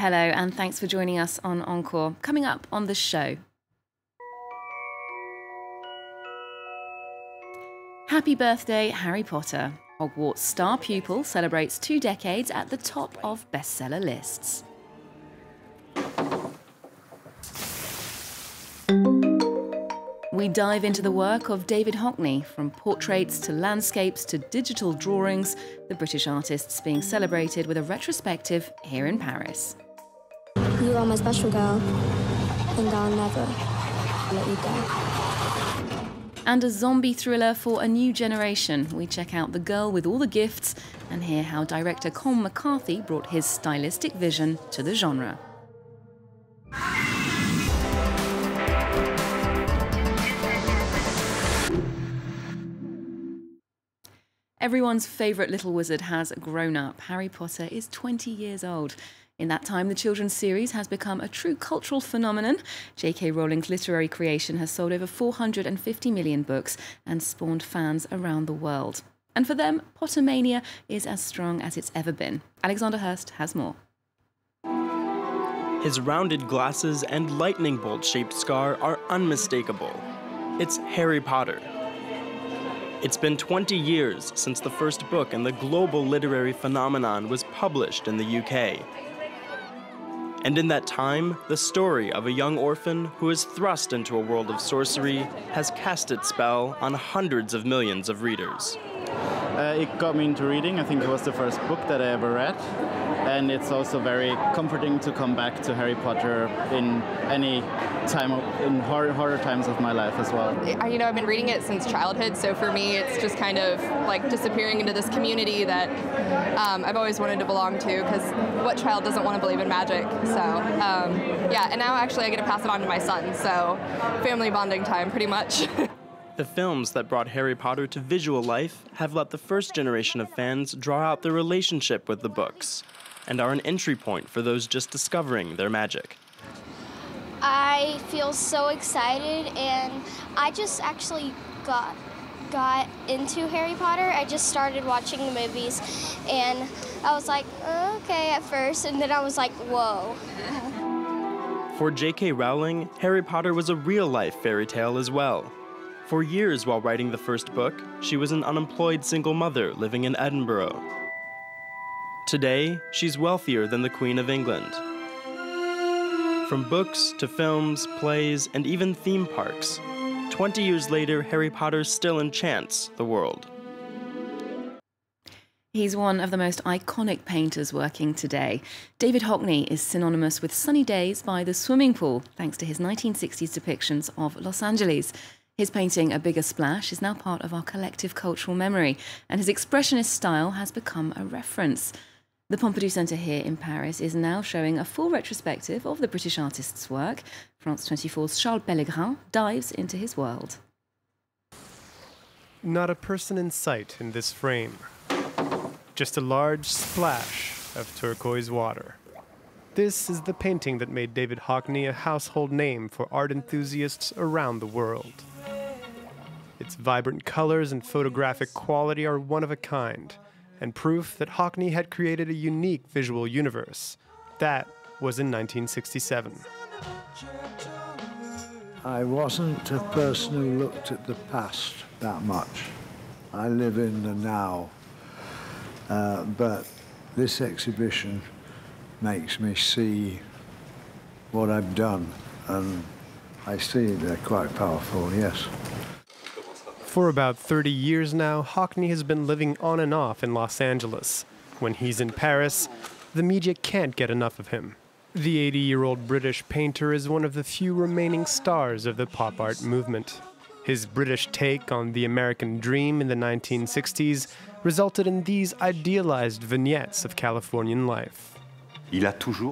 Hello, and thanks for joining us on Encore. Coming up on the show. Happy birthday, Harry Potter. Hogwarts star pupil celebrates 2 decades at the top of bestseller lists. We dive into the work of David Hockney, from portraits to landscapes to digital drawings, the British artist's being celebrated with a retrospective here in Paris. You are my special girl, and I'll never let you go. And a zombie thriller for a new generation. We check out The Girl with All the Gifts and hear how director Colm McCarthy brought his stylistic vision to the genre. Everyone's favourite little wizard has grown up. Harry Potter is 20 years old. In that time, the children's series has become a true cultural phenomenon. J.K. Rowling's literary creation has sold over 450 million books and spawned fans around the world. And for them, Pottermania is as strong as it's ever been. Alexander Hurst has more. His rounded glasses and lightning bolt-shaped scar are unmistakable. It's Harry Potter. It's been 20 years since the first book in the global literary phenomenon was published in the UK. And in that time, the story of a young orphan who is thrust into a world of sorcery has cast its spell on hundreds of millions of readers. It got me into reading. I think it was the first book that I ever read. And it's also very comforting to come back to Harry Potter in any time, in harder times of my life as well. You know, I've been reading it since childhood, so for me it's just kind of like disappearing into this community that I've always wanted to belong to, because what child doesn't want to believe in magic? So, yeah, and now actually I get to pass it on to my son, so family bonding time pretty much. The films that brought Harry Potter to visual life have let the first generation of fans draw out their relationship with the books, and are an entry point for those just discovering their magic. I feel so excited, and I just actually got into Harry Potter. I just started watching the movies, and I was like, okay at first, and then I was like, whoa. For J.K. Rowling, Harry Potter was a real-life fairy tale as well. For years while writing the first book, she was an unemployed single mother living in Edinburgh. Today, she's wealthier than the Queen of England. From books to films, plays, and even theme parks, 20 years later, Harry Potter still enchants the world. He's one of the most iconic painters working today. David Hockney is synonymous with sunny days by the swimming pool, thanks to his 1960s depictions of Los Angeles. His painting, A Bigger Splash, is now part of our collective cultural memory, and his expressionist style has become a reference. The Pompidou Centre here in Paris is now showing a full retrospective of the British artist's work. France 24's Charles Pellegrin dives into his world. Not a person in sight in this frame. Just a large splash of turquoise water. This is the painting that made David Hockney a household name for art enthusiasts around the world. Its vibrant colors and photographic quality are one of a kind, and proof that Hockney had created a unique visual universe. That was in 1967. I wasn't a person who looked at the past that much. I live in the now. But this exhibition makes me see what I've done, and I see they're quite powerful, yes. For about 30 years now, Hockney has been living on and off in Los Angeles. When he's in Paris, the media can't get enough of him. The 80-year-old British painter is one of the few remaining stars of the pop art movement. His British take on the American dream in the 1960s resulted in these idealized vignettes of Californian life.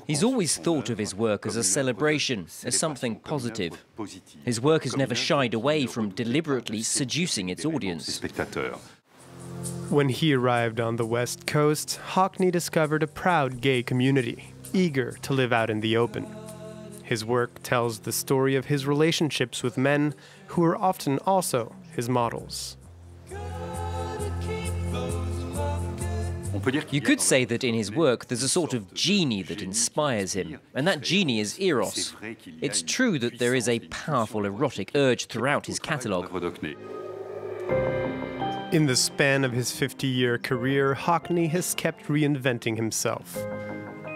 He's always thought of his work as a celebration, as something positive. His work has never shied away from deliberately seducing its audience. When he arrived on the West Coast, Hockney discovered a proud gay community, eager to live out in the open. His work tells the story of his relationships with men who are often also his models. You could say that in his work there's a sort of genie that inspires him, and that genie is Eros. It's true that there is a powerful erotic urge throughout his catalogue. In the span of his 50-year career, Hockney has kept reinventing himself.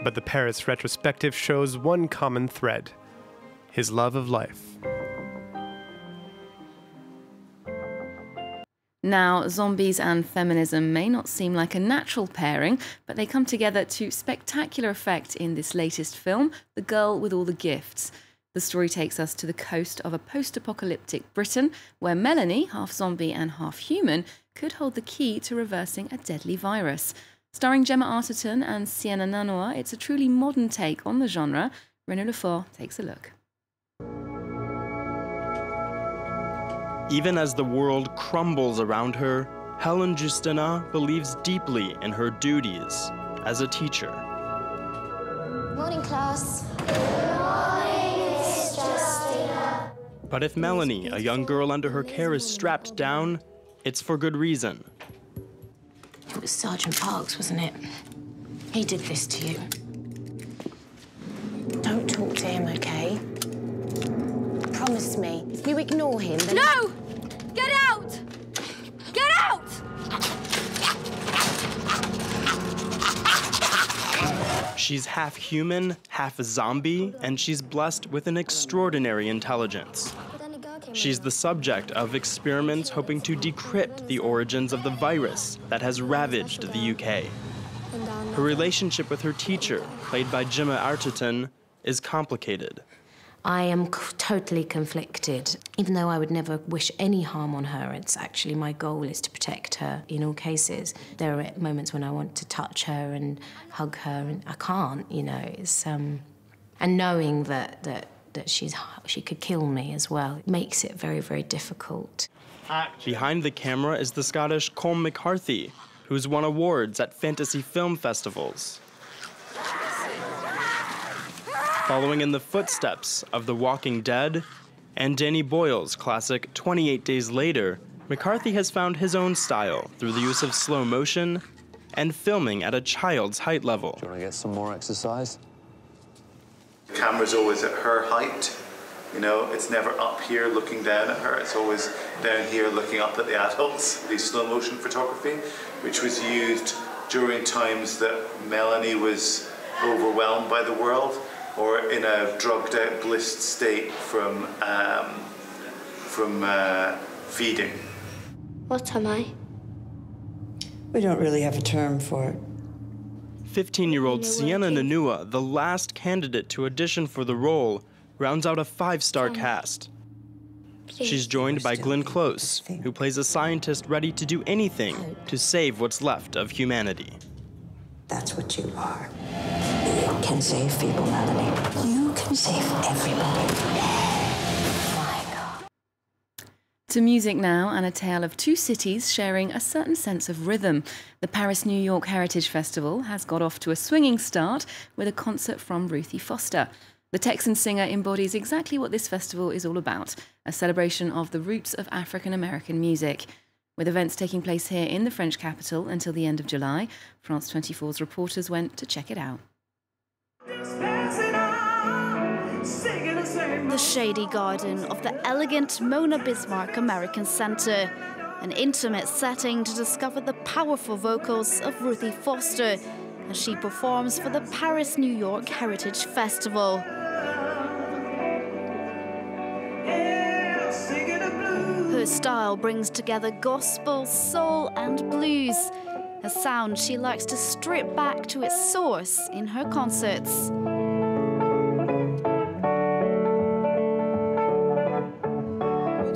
But the Paris retrospective shows one common thread: his love of life. Now, zombies and feminism may not seem like a natural pairing, but they come together to spectacular effect in this latest film, The Girl with All the Gifts. The story takes us to the coast of a post-apocalyptic Britain, where Melanie, half zombie and half human, could hold the key to reversing a deadly virus. Starring Gemma Arterton and Sienna Nanoa, it's a truly modern take on the genre. Renaud Lefort takes a look. Even as the world crumbles around her, Helen Justina believes deeply in her duties as a teacher. Morning, class. Morning, Miss Justina. But if Melanie, a young girl under her care, is strapped down, it's for good reason. It was Sergeant Parks, wasn't it? He did this to you. Don't talk to him, okay? Promise me. You ignore him, then... No! Get out! Get out! She's half human, half zombie, and she's blessed with an extraordinary intelligence. She's the subject of experiments hoping to decrypt the origins of the virus that has ravaged the UK. Her relationship with her teacher, played by Gemma Arterton, is complicated. I am totally conflicted. Even though I would never wish any harm on her, it's actually my goal is to protect her in all cases. There are moments when I want to touch her and hug her, and I can't, you know. It's, and knowing that she could kill me as well makes it very, very difficult. Behind the camera is the Scottish Colm McCarthy, who's won awards at fantasy film festivals. Following in the footsteps of The Walking Dead and Danny Boyle's classic 28 Days Later, McCarthy has found his own style through the use of slow motion and filming at a child's height level. Do you want to get some more exercise? The camera's always at her height. You know, it's never up here looking down at her. It's always down here looking up at the adults. The slow motion photography, which was used during times that Melanie was overwhelmed by the world, or in a drugged out, blissed state from feeding. What am I? We don't really have a term for it. 15-year-old Sienna Nanoa, the last candidate to audition for the role, rounds out a 5-star cast. She's joined by Glenn Close, who plays a scientist ready to do anything to save what's left of humanity. That's what you are. You can save people, Melanie. You can save everybody. My God. To music now, and a tale of two cities sharing a certain sense of rhythm. The Paris-New York Heritage Festival has got off to a swinging start with a concert from Ruthie Foster. The Texan singer embodies exactly what this festival is all about, a celebration of the roots of African-American music. With events taking place here in the French capital until the end of July, France 24's reporters went to check it out. The shady garden of the elegant Mona Bismarck American Centre, an intimate setting to discover the powerful vocals of Ruthie Foster as she performs for the Paris-New York Heritage Festival. Her style brings together gospel, soul and blues, a sound she likes to strip back to its source in her concerts.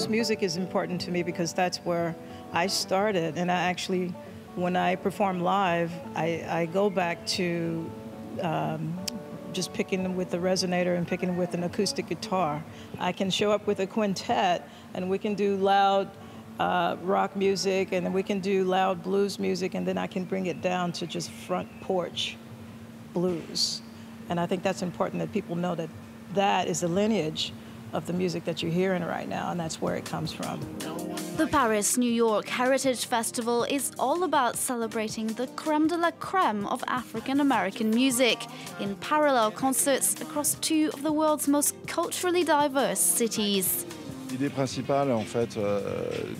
Music is important to me because that's where I started, and I actually, when I perform live, I go back to just picking with the resonator and picking with an acoustic guitar. I can show up with a quintet and we can do loud rock music, and then we can do loud blues music, and then I can bring it down to just front porch blues. And I think that's important that people know that that is the lineage of the music that you're hearing right now, and that's where it comes from. The Paris-New York Heritage Festival is all about celebrating the crème de la crème of African-American music in parallel concerts across two of the world's most culturally diverse cities. L'idée principale, en fait,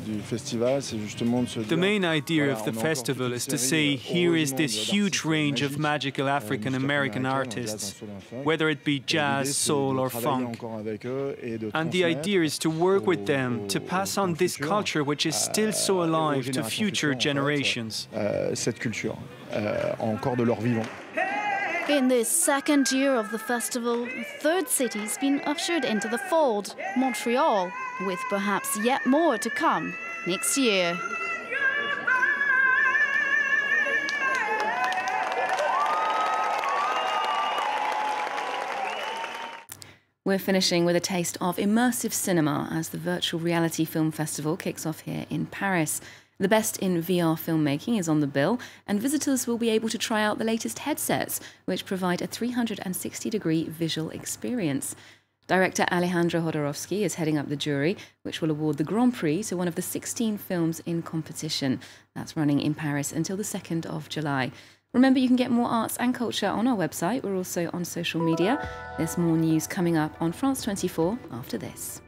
du festival, c'est justement de se dire, the main idea of the festival is to say here is this huge range of magical African-American artists, whether it be jazz, soul or funk. And the idea is to work with them to pass on this culture which is still so alive to future generations. Cette culture, encore de leur vivant. In this second year of the festival, a third city's been ushered into the fold, Montreal, with perhaps yet more to come next year. We're finishing with a taste of immersive cinema as the Virtual Reality Film Festival kicks off here in Paris. The best in VR filmmaking is on the bill, and visitors will be able to try out the latest headsets, which provide a 360-degree visual experience. Director Alejandro Jodorowsky is heading up the jury, which will award the Grand Prix to one of the 16 films in competition. That's running in Paris until the 2nd of July. Remember, you can get more arts and culture on our website. We're also on social media. There's more news coming up on France 24 after this.